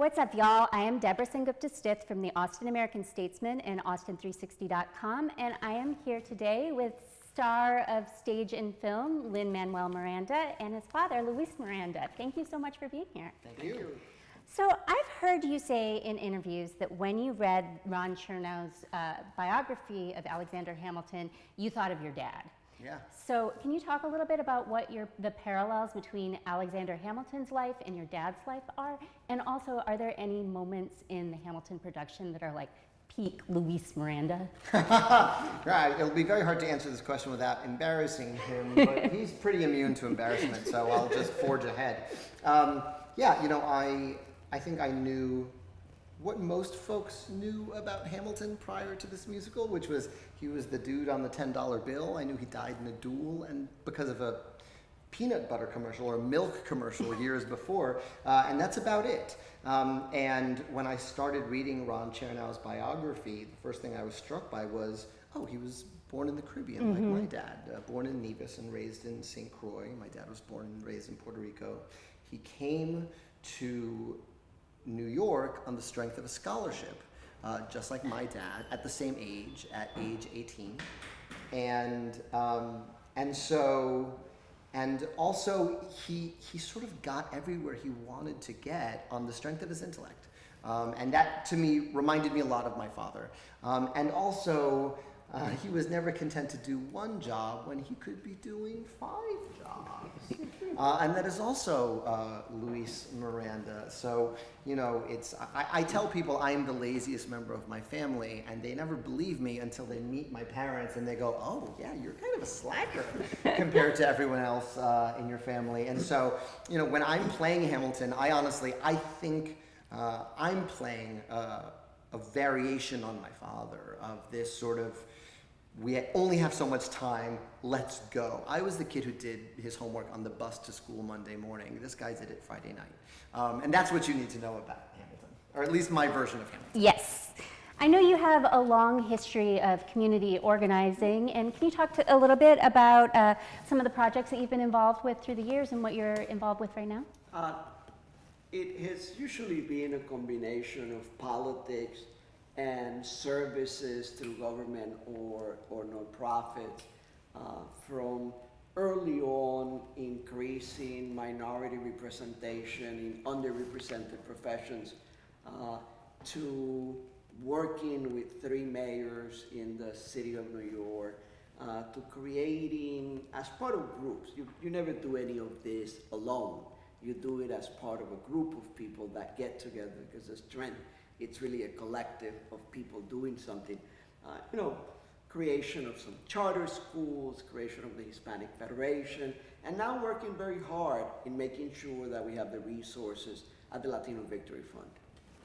What's up, y'all? I am Deborah Sengupta-Stith from the Austin American-Statesman and Austin360.com, and I am here today with star of stage and film, Lin-Manuel Miranda, and his father, Luis Miranda. Thank you so much for being here. Thank you. So I've heard you say in interviews that when you read Ron Chernow's biography of Alexander Hamilton, you thought of your dad. Yeah. So can you talk a little bit about what the parallels between Alexander Hamilton's life and your dad's life are? And also, are there any moments in the Hamilton production that are like peak Luis Miranda? Right, it'll be very hard to answer this question without embarrassing him, but he's pretty immune to embarrassment, so I'll just forge ahead. Yeah, you know, I think I knew what most folks knew about Hamilton prior to this musical, which was he was the dude on the $10 bill. I knew he died in a duel, and because of a peanut butter commercial or milk commercial years before, and that's about it. And when I started reading Ron Chernow's biography, the first thing I was struck by was, oh, he was born in the Caribbean, like my dad, born in Nevis and raised in St. Croix. My dad was born and raised in Puerto Rico. He came to New York on the strength of a scholarship, just like my dad, at the same age, at age 18. And also he sort of got everywhere he wanted to get on the strength of his intellect. And that, to me, reminded me a lot of my father. And also, he was never content to do one job when he could be doing 5 jobs. And that is also Luis Miranda. So, you know, I tell people I'm the laziest member of my family, and they never believe me until they meet my parents and they go, oh, yeah, you're kind of a slacker compared to everyone else in your family. And so, you know, when I'm playing Hamilton, I think I'm playing a variation on my father of this sort of, we only have so much time, let's go. I was the kid who did his homework on the bus to school Monday morning. This guy did it Friday night. And that's what you need to know about Hamilton, or at least my version of Hamilton. Yes. I know you have a long history of community organizing, and can you talk a little bit about some of the projects that you've been involved with through the years and what you're involved with right now? It has usually been a combination of politics and services through government or nonprofits, from early on increasing minority representation in underrepresented professions, to working with 3 mayors in the city of New York, to creating, as part of groups. You never do any of this alone. You do it as part of a group of people that get together, because the strength, it's really a collective of people doing something. You know, creation of some charter schools, creation of the Hispanic Federation, and now working very hard in making sure that we have the resources at the Latino Victory Fund.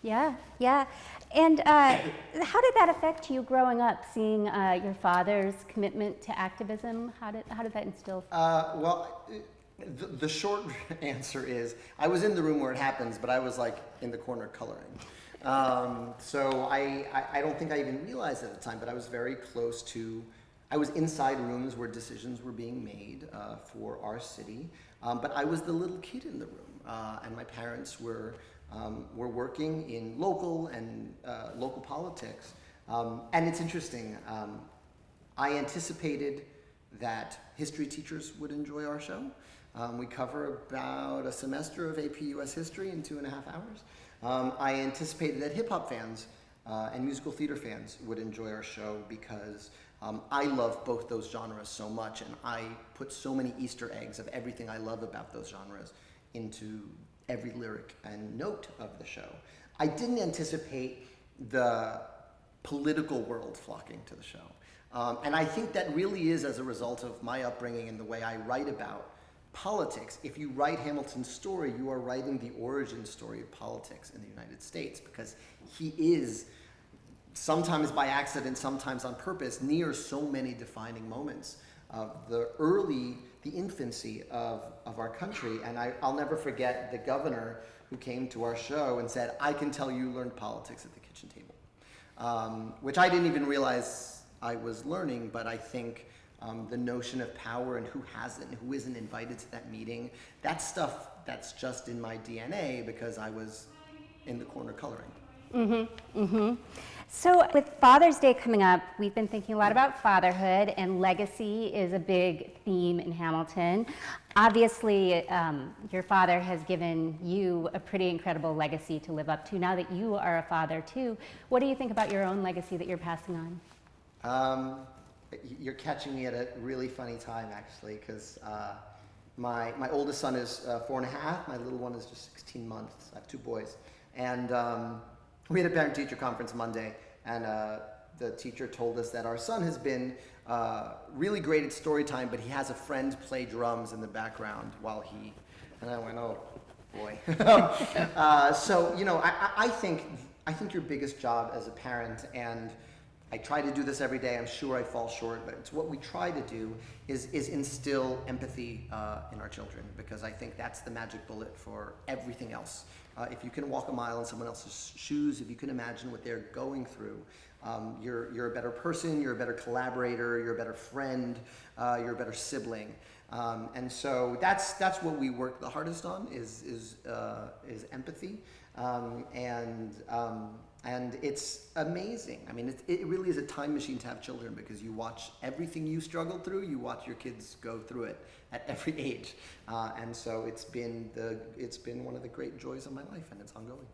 Yeah, yeah. And how did that affect you growing up, seeing your father's commitment to activism? How did that instill? The short answer is, I was in the room where it happens, but I was like in the corner coloring. So I don't think I even realized at the time, but I was very close to, I was inside rooms where decisions were being made for our city, but I was the little kid in the room, and my parents were working in local politics. And it's interesting, I anticipated that history teachers would enjoy our show. We cover about a semester of AP US history in 2.5 hours. I anticipated that hip hop fans and musical theater fans would enjoy our show, because I love both those genres so much, and I put so many Easter eggs of everything I love about those genres into every lyric and note of the show. I didn't anticipate the political world flocking to the show. And I think that really is as a result of my upbringing and the way I write about politics. If you write Hamilton's story, you are writing the origin story of politics in the United States, because he is, sometimes by accident, sometimes on purpose, near so many defining moments of the infancy of our country. And I'll never forget the governor who came to our show and said, I can tell you learned politics at the kitchen table, which I didn't even realize I was learning, but I think the notion of power and who hasn't and who isn't invited to that meeting, that stuff that's just in my DNA, because I was in the corner coloring. So with Father's Day coming up, we've been thinking a lot about fatherhood, and legacy is a big theme in Hamilton. Obviously, your father has given you a pretty incredible legacy to live up to. Now that you are a father too, what do you think about your own legacy that you're passing on? You're catching me at a really funny time, actually, because my oldest son is 4.5. My little one is just 16 months. I have 2 boys. And we had a parent-teacher conference Monday, and the teacher told us that our son has been really great at story time, but he has a friend play drums in the background while he, and I went, oh boy. So, you know, I think your biggest job as a parent, and I try to do this every day, I'm sure I fall short, but it's what we try to do is instill empathy in our children, because I think that's the magic bullet for everything else. If you can walk a mile in someone else's shoes, if you can imagine what they're going through, you're a better person, you're a better collaborator, you're a better friend, you're a better sibling. And so that's what we work the hardest on is empathy. And it's amazing. I mean, it really is a time machine to have children, because you watch everything you struggled through, you watch your kids go through it at every age. And so it's been one of the great joys of my life, and it's ongoing.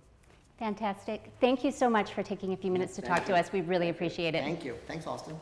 Fantastic. Thank you so much for taking a few minutes to talk to us. We really appreciate it. Thank you. Thanks, Austin.